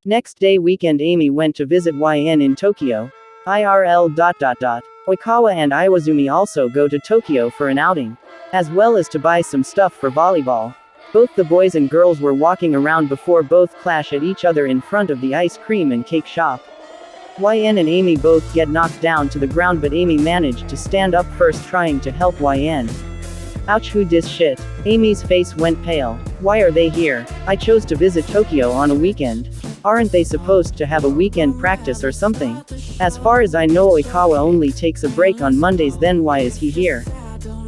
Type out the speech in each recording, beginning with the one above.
Next day weekend Amy went to visit YN in Tokyo. IRL. Oikawa and Iwazumi also go to Tokyo for an outing, as well as to buy some stuff for volleyball. Both the boys and girls were walking around before both clash at each other in front of the ice cream and cake shop. YN and Amy both get knocked down to the ground, but Amy managed to stand up first, trying to help YN. Ouch, who dis shit? Amy's face went pale. Why are they here? I chose to visit Tokyo on a weekend. Aren't they supposed to have a weekend practice or something? As far as I know, Oikawa only takes a break on Mondays, then why is he here?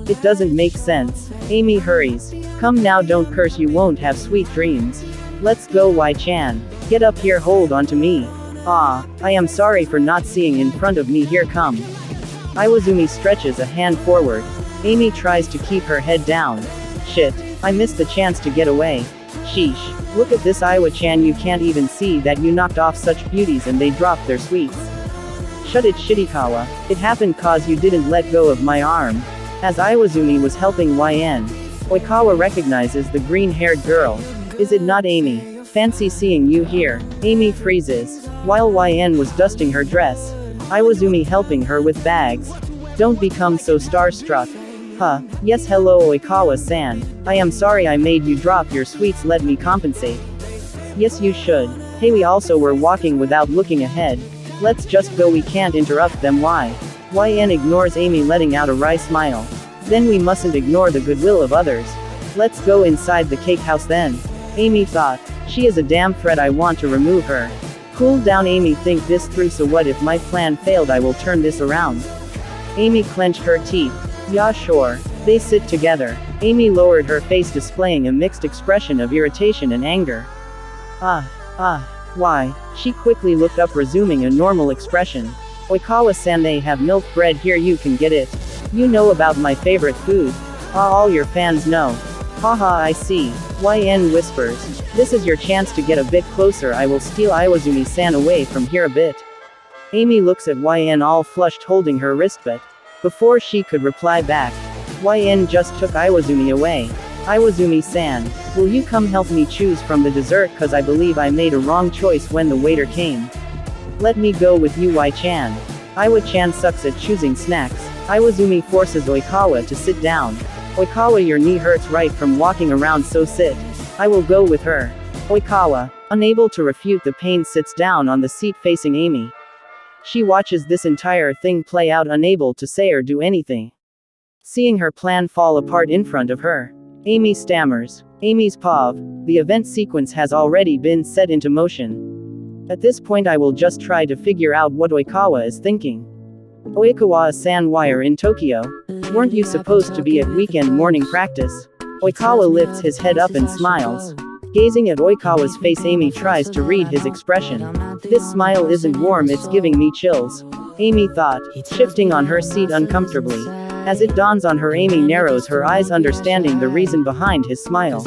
It doesn't make sense. Amy hurries. Come now, don't curse, you won't have sweet dreams. Let's go, Y-chan. Get up here, hold on to me. Ah, I am sorry for not seeing in front of me, here come. Iwazumi stretches a hand forward. Amy tries to keep her head down. Shit, I missed the chance to get away. Sheesh. Look at this Iwa-chan, you can't even see that you knocked off such beauties and they dropped their sweets. Shut it, Shirikawa. It happened cause you didn't let go of my arm. As Iwazumi was helping YN, Oikawa recognizes the green-haired girl. Is it not Amy? Fancy seeing you here. Amy freezes. While YN was dusting her dress, Iwazumi helping her with bags. Don't become so starstruck. Huh, yes, hello Oikawa-san. I am sorry I made you drop your sweets, let me compensate. Yes, you should. Hey, we also were walking without looking ahead. Let's just go, we can't interrupt them. Why? YN ignores Amy, letting out a wry smile. Then we mustn't ignore the goodwill of others. Let's go inside the cake house then. Amy thought. She is a damn threat, I want to remove her. Cool down Amy, think this through, so what if my plan failed, I will turn this around. Amy clenched her teeth. Yeah, sure. They sit together. Amy lowered her face, displaying a mixed expression of irritation and anger. Why? She quickly looked up, resuming a normal expression. Oikawa-san, they have milk bread here, you can get it. You know about my favorite food. All your fans know. Haha, I see. YN whispers. This is your chance to get a bit closer, I will steal Iwazumi-san away from here a bit. Amy looks at YN all flushed, holding her wrist, but before she could reply back, YN just took Iwazumi away. Iwazumi-san, will you come help me choose from the dessert, cause I believe I made a wrong choice when the waiter came. Let me go with you, Y-chan. Iwa-chan sucks at choosing snacks. Iwazumi forces Oikawa to sit down. Oikawa, your knee hurts right from walking around, so sit. I will go with her. Oikawa, unable to refute the pain, sits down on the seat facing Amy. She watches this entire thing play out, unable to say or do anything. Seeing her plan fall apart in front of her, Amy stammers. Amy's POV. The event sequence has already been set into motion. At this point I will just try to figure out what Oikawa is thinking. Oikawa-san, why are in Tokyo? Weren't you supposed to be at weekend morning practice? Oikawa lifts his head up and smiles. Gazing at Oikawa's face, Amy tries to read his expression. This smile isn't warm, it's giving me chills. Amy thought, shifting on her seat uncomfortably. As it dawns on her, Amy narrows her eyes, understanding the reason behind his smile.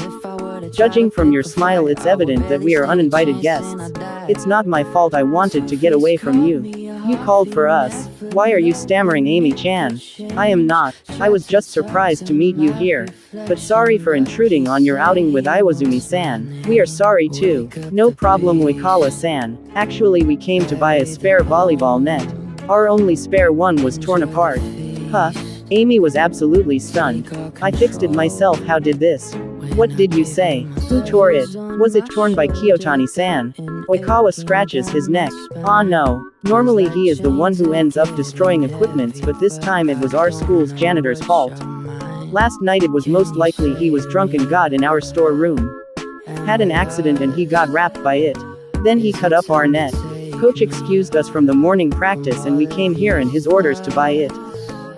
Judging from your smile, it's evident that we are uninvited guests. It's not my fault, I wanted to get away from you. You called for us. Why are you stammering, Amy-chan? I am not. I was just surprised to meet you here. But sorry for intruding on your outing with Iwazumi-san. We are sorry too. No problem, Oikawa-san. Actually, we came to buy a spare volleyball net. Our only spare one was torn apart. Huh? Amy was absolutely stunned. I fixed it myself. How did this? What did you say? Who tore it? Was it torn by Kiyotani-san? Oikawa scratches his neck. Ah no. Normally he is the one who ends up destroying equipments, but this time it was our school's janitor's fault. Last night it was most likely he was drunk and got in our storeroom. Had an accident and he got wrapped by it. Then he cut up our net. Coach excused us from the morning practice and we came here in his orders to buy it.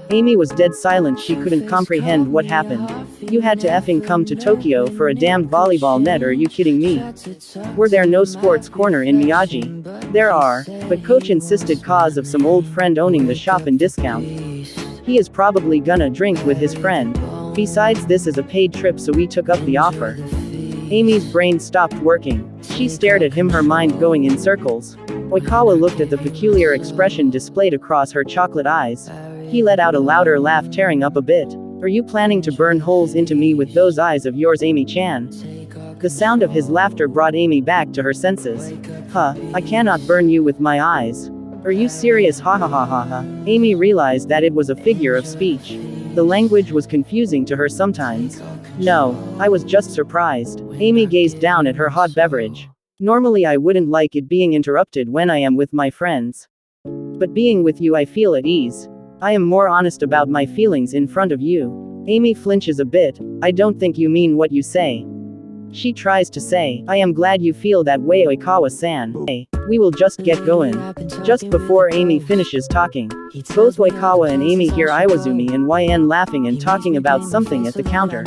Amy was dead silent, she couldn't comprehend what happened. You had to effing come to Tokyo for a damned volleyball net, are you kidding me? Were there no sports corner in Miyagi? There are, but coach insisted cause of some old friend owning the shop and discount. He is probably gonna drink with his friend. Besides, this is a paid trip, so we took up the offer. Amy's brain stopped working. She stared at him, her mind going in circles. Oikawa looked at the peculiar expression displayed across her chocolate eyes. He let out a louder laugh, tearing up a bit. Are you planning to burn holes into me with those eyes of yours, Amy-chan? The sound of his laughter brought Amy back to her senses. Huh, I cannot burn you with my eyes. Are you serious? Ha ha ha ha ha. Amy realized that it was a figure of speech. The language was confusing to her sometimes. No, I was just surprised. Amy gazed down at her hot beverage. Normally I wouldn't like it being interrupted when I am with my friends. But being with you I feel at ease. I am more honest about my feelings in front of you. Amy flinches a bit. I don't think you mean what you say. She tries to say, I am glad you feel that way, Oikawa-san. Hey, we will just get going. Just before Amy finishes talking, both Oikawa and Amy hear Iwazumi and YN laughing and talking about something at the counter.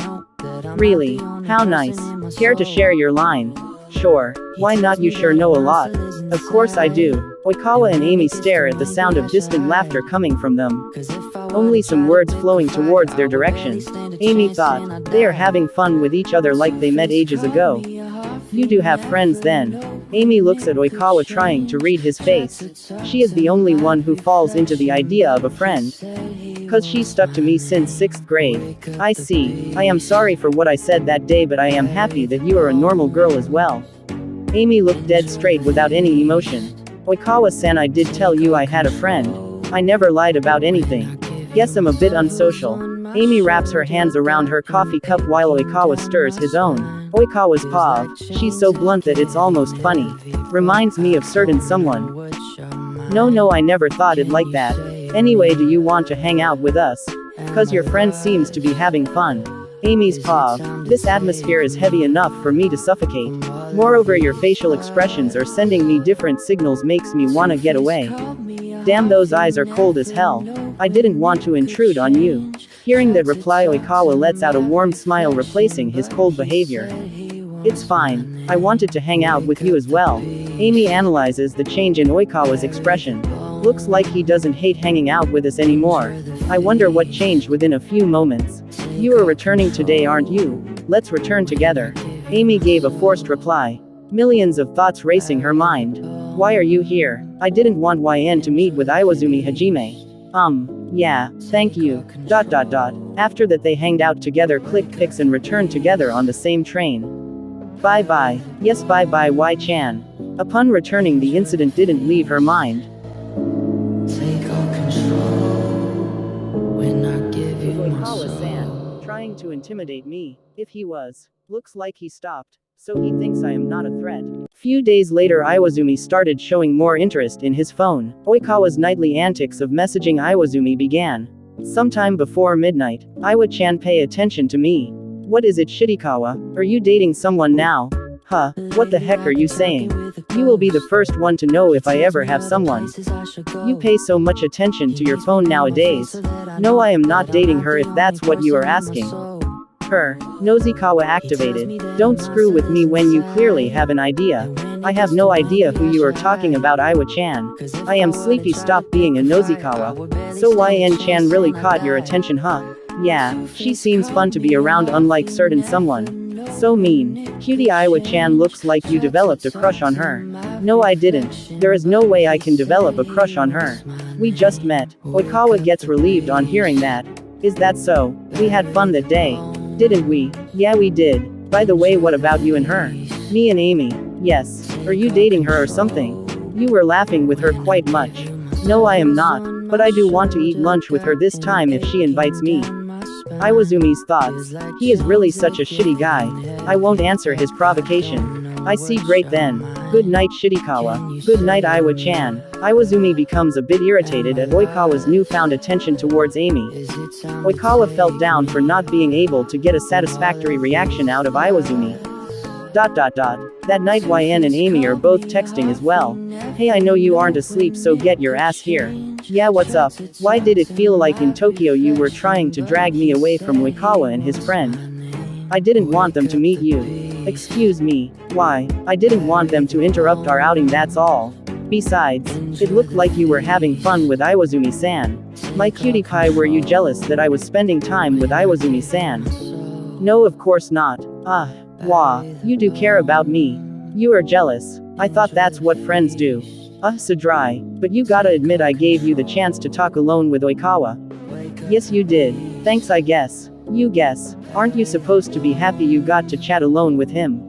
Really? How nice. Care to share your line? Sure. Why not? You sure know a lot. Of course I do. Oikawa and Amy stare at the sound of distant laughter coming from them. Only some words flowing towards their direction. Amy thought, they are having fun with each other like they met ages ago. You do have friends then. Amy looks at Oikawa trying to read his face. She is the only one who falls into the idea of a friend. Cause she stuck to me since 6th grade. I see. I am sorry for what I said that day, but I am happy that you are a normal girl as well. Amy looked dead straight without any emotion. Oikawa-san, I did tell you I had a friend. I never lied about anything. Guess I'm a bit unsocial. Amy wraps her hands around her coffee cup while Oikawa stirs his own. Oikawa's paw. She's so blunt that it's almost funny. Reminds me of certain someone. No, I never thought it like that. Anyway, do you want to hang out with us? Cause your friend seems to be having fun. Amy's paw. This atmosphere is heavy enough for me to suffocate. Moreover, your facial expressions are sending me different signals, makes me wanna get away. Damn, those eyes are cold as hell. I didn't want to intrude on you. Hearing that reply, Oikawa lets out a warm smile, replacing his cold behavior. It's fine. I wanted to hang out with you as well. Amy analyzes the change in Oikawa's expression. Looks like he doesn't hate hanging out with us anymore. I wonder what changed within a few moments. You are returning today, aren't you? Let's return together. Amy gave a forced reply. Millions of thoughts racing her mind. Why are you here? I didn't want YN to meet with Iwazumi Hajime. Yeah, thank you. After that they hanged out together, clicked pics and returned together on the same train. Bye bye. Yes, bye bye Y-chan. Upon returning, the incident didn't leave her mind. Take all control when I give you my soul. Trying to intimidate me. If he was. Looks like he stopped. So he thinks I am not a threat. Few days later, Iwazumi started showing more interest in his phone. Oikawa's nightly antics of messaging Iwazumi began. Sometime before midnight, Iwa-chan, pay attention to me. What is it, Shirikawa? Are you dating someone now? Huh, what the heck are you saying? You will be the first one to know if I ever have someone. You pay so much attention to your phone nowadays. No, I am not dating her if that's what you are asking. Her. Nozikawa activated. Don't screw with me when you clearly have an idea. I have no idea who you are talking about, Iwa-chan. I am sleepy, stop being a Nozikawa. So YN-chan really caught your attention, huh? Yeah, she seems fun to be around, unlike certain someone. So mean. Cutie, Iwa-chan, looks like you developed a crush on her. No, I didn't. There is no way I can develop a crush on her. We just met. Oikawa gets relieved on hearing that. Is that so? We had fun that day. Didn't we? Yeah, we did. By the way, what about you and her? Me and Amy. Yes. Are you dating her or something? You were laughing with her quite much. No, I am not. But I do want to eat lunch with her this time if she invites me. Iwazumi's thoughts. He is really such a shitty guy. I won't answer his provocation. I see, great then. Good night, Shirikawa. Good night, Iwa-chan. Iwazumi becomes a bit irritated at Oikawa's newfound attention towards Amy. Oikawa felt down for not being able to get a satisfactory reaction out of Iwazumi. That night YN and Amy are both texting as well. Hey, I know you aren't asleep, so get your ass here. Yeah, what's up? Why did it feel like in Tokyo you were trying to drag me away from Oikawa and his friend? I didn't want them to meet you. Excuse me. Why? I didn't want them to interrupt our outing, that's all. Besides, it looked like you were having fun with Iwazumi-san. My cutie pie, were you jealous that I was spending time with Iwazumi-san? No, of course not. Wah, you do care about me. You are jealous. I thought that's what friends do. So dry. But you gotta admit I gave you the chance to talk alone with Oikawa. Yes, you did. Thanks, I guess. You guess. Aren't you supposed to be happy you got to chat alone with him?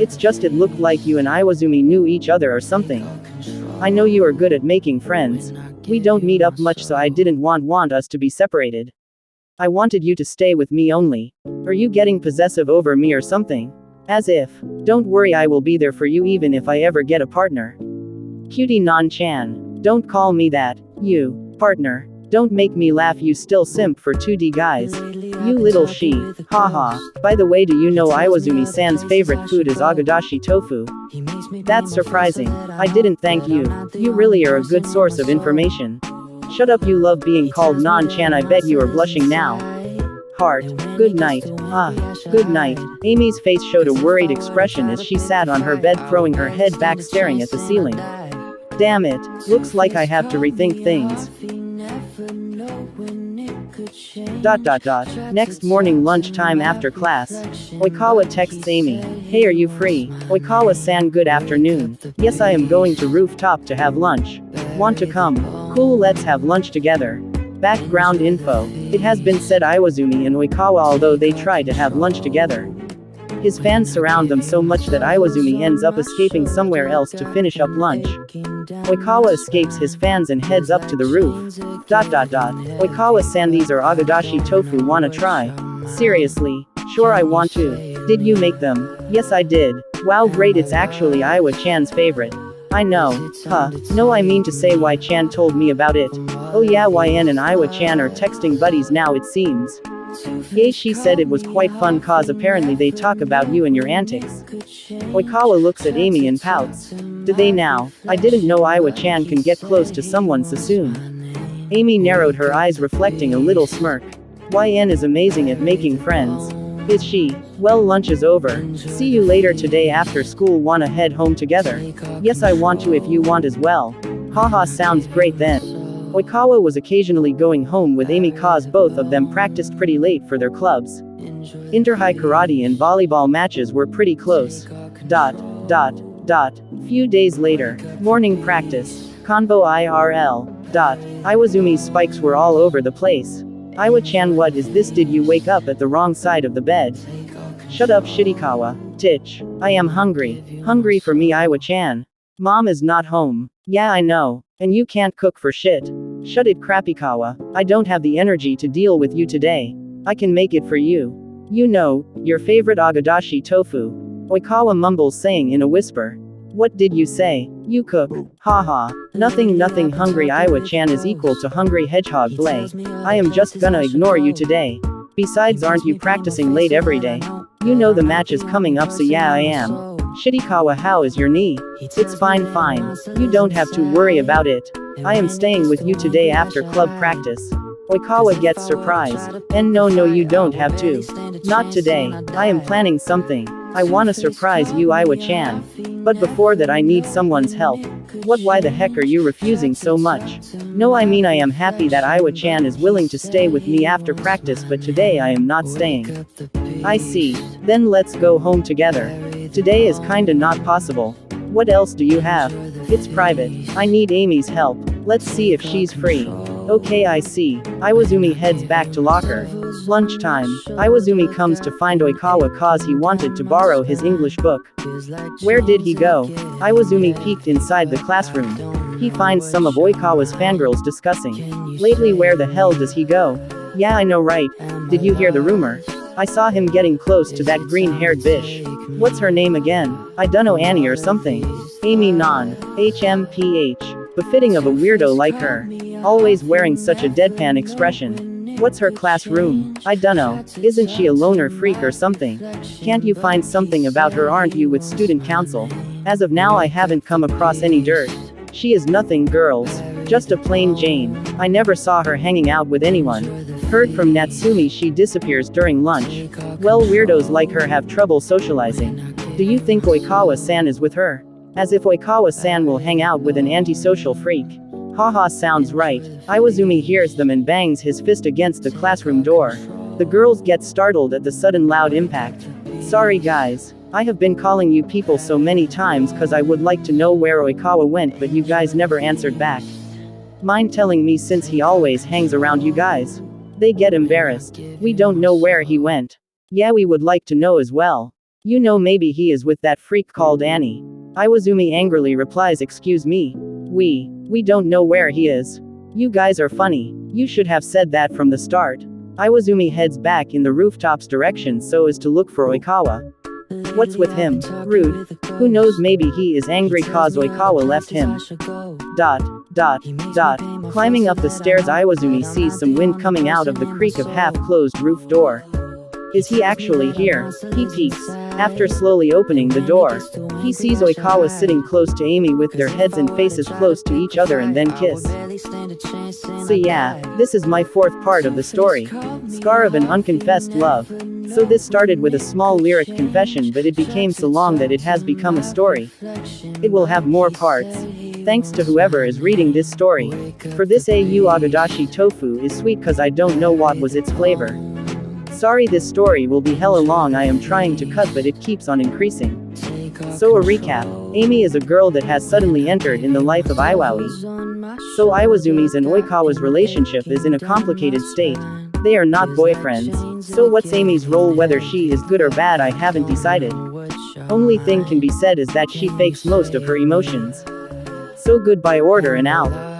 It's just it looked like you and Iwazumi knew each other or something. I know you are good at making friends. We don't meet up much, so I didn't want us to be separated. I wanted you to stay with me only. Are you getting possessive over me or something? As if. Don't worry, I will be there for you even if I ever get a partner. Cutie non-chan. Don't call me that. You. Partner. Don't make me laugh, you still simp for 2D guys. You little she. Haha. By the way, do you know Iwazumi-san's favorite food is agadashi tofu? That's surprising. I didn't thank you. You really are a good source of information. Shut up, you love being called non-chan, I bet you are blushing now. Heart. Good night. Good night. Amy's face showed a worried expression as she sat on her bed, throwing her head back, staring at the ceiling. Damn it. Looks like I have to rethink things. Next morning, lunchtime after class. Oikawa texts Amy. Hey, are you free? Oikawa-san, good afternoon. Yes, I am going to rooftop to have lunch. Want to come? Cool, let's have lunch together. Background info. It has been said Iwazumi and Oikawa, although they try to have lunch together, his fans surround them so much that Iwazumi ends up escaping somewhere else to finish up lunch. Oikawa escapes his fans and heads up to the roof. Oikawa-san, these are agadashi tofu, wanna try? Seriously? Sure, I want to. Did you make them? Yes, I did. Wow, great, it's actually Iwa-chan's favorite. I know. No, I mean to say Y-chan told me about it. Oh yeah, YN and Iwa-chan are texting buddies now, it seems. Yay, she said it was quite fun cause apparently they talk about you and your antics. Oikawa looks at Amy and pouts. Do they now? I didn't know Iwa-chan can get close to someone so soon. Amy narrowed her eyes, reflecting a little smirk. YN is amazing at making friends. Is she? Well, lunch is over. See you later today after school. Wanna head home together? Yes, I want to if you want as well. Haha, sounds great then. Oikawa was occasionally going home with Amy cause both of them practiced pretty late for their clubs. Inter-high karate and volleyball matches were pretty close. Few days later. Morning practice. Convo IRL. Iwazumi's spikes were all over the place. Iwa-chan, what is this? Did you wake up at the wrong side of the bed? Shut up, Shirikawa. Titch. I am hungry. Hungry for me, Iwa-chan. Mom is not home. Yeah, I know. And you can't cook for shit. Shut it, Krapikawa. I don't have the energy to deal with you today. I can make it for you. You know, your favorite agadashi tofu. Oikawa mumbles, saying in a whisper. What did you say? You cook. Haha. Nothing. Hungry Iwa-chan is equal to hungry hedgehog Blay. I am just gonna ignore you today. Besides, aren't you practicing late every day? You know the match is coming up, so yeah, I am. Shirikawa, how is your knee? It's fine. You don't have to worry about it. I am staying with you today after club practice. Oikawa gets surprised. And no, you don't have to. Not today. I am planning something. I wanna surprise you, Iwa-chan. But before that, I need someone's help. Why the heck are you refusing so much? No, I mean I am happy that Iwa-chan is willing to stay with me after practice, but today I am not staying. I see. Then let's go home together. Today is kinda not possible. What else do you have? It's private. I need Amy's help. Let's see if she's free. Okay, I see. Iwazumi heads back to locker. Lunchtime. Iwazumi comes to find Oikawa cause he wanted to borrow his English book. Where did he go? Iwazumi peeked inside the classroom. He finds some of Oikawa's fangirls discussing. Lately, where the hell does he go? Yeah, I know, right? Did you hear the rumor? I saw him getting close to that green-haired bitch. What's her name again? I dunno, Annie or something. Amy non. HMPH. Befitting of a weirdo like her. Always wearing such a deadpan expression. What's her classroom? I dunno. Isn't she a loner freak or something? Can't you find something about her? Aren't you with student council? As of now, I haven't come across any dirt. She is nothing, girls. Just a plain Jane. I never saw her hanging out with anyone. Heard from Natsumi she disappears during lunch. Well, weirdos like her have trouble socializing. Do you think Oikawa-san is with her? As if Oikawa-san will hang out with an antisocial freak. Haha, sounds right. Iwazumi hears them and bangs his fist against the classroom door. The girls get startled at the sudden loud impact. Sorry guys. I have been calling you people so many times cause I would like to know where Oikawa went, but you guys never answered back. Mind telling me since he always hangs around you guys? They get embarrassed. We don't know where he went. Yeah, we would like to know as well. You know, maybe he is with that freak called Annie. Iwazumi angrily replies, excuse me. We don't know where he is. You guys are funny. You should have said that from the start. Iwazumi heads back in the rooftop's direction so as to look for Oikawa. What's with him? Rude. Who knows, maybe he is angry cause Oikawa left him. ... Climbing up the stairs, Iwazumi sees some wind coming out of the creak of half-closed roof door. Is he actually here? He peeks. After slowly opening the door, he sees Oikawa sitting close to Amy with their heads and faces close to each other and then kiss. So yeah, this is my fourth part of the story. Scar of an Unconfessed Love. So this started with a small lyric confession, but it became so long that it has become a story. It will have more parts. Thanks to whoever is reading this story. For this au agadashi tofu is sweet cause I don't know what was its flavor. Sorry, this story will be hella long. I am trying to cut but it keeps on increasing. So a recap. Amy is a girl that has suddenly entered in the life of Iwawi. So Iwazumi's and Oikawa's relationship is in a complicated state. They are not boyfriends. So what's Amy's role? Whether she is good or bad I haven't decided. Only thing can be said is that she fakes most of her emotions. So goodbye order and out.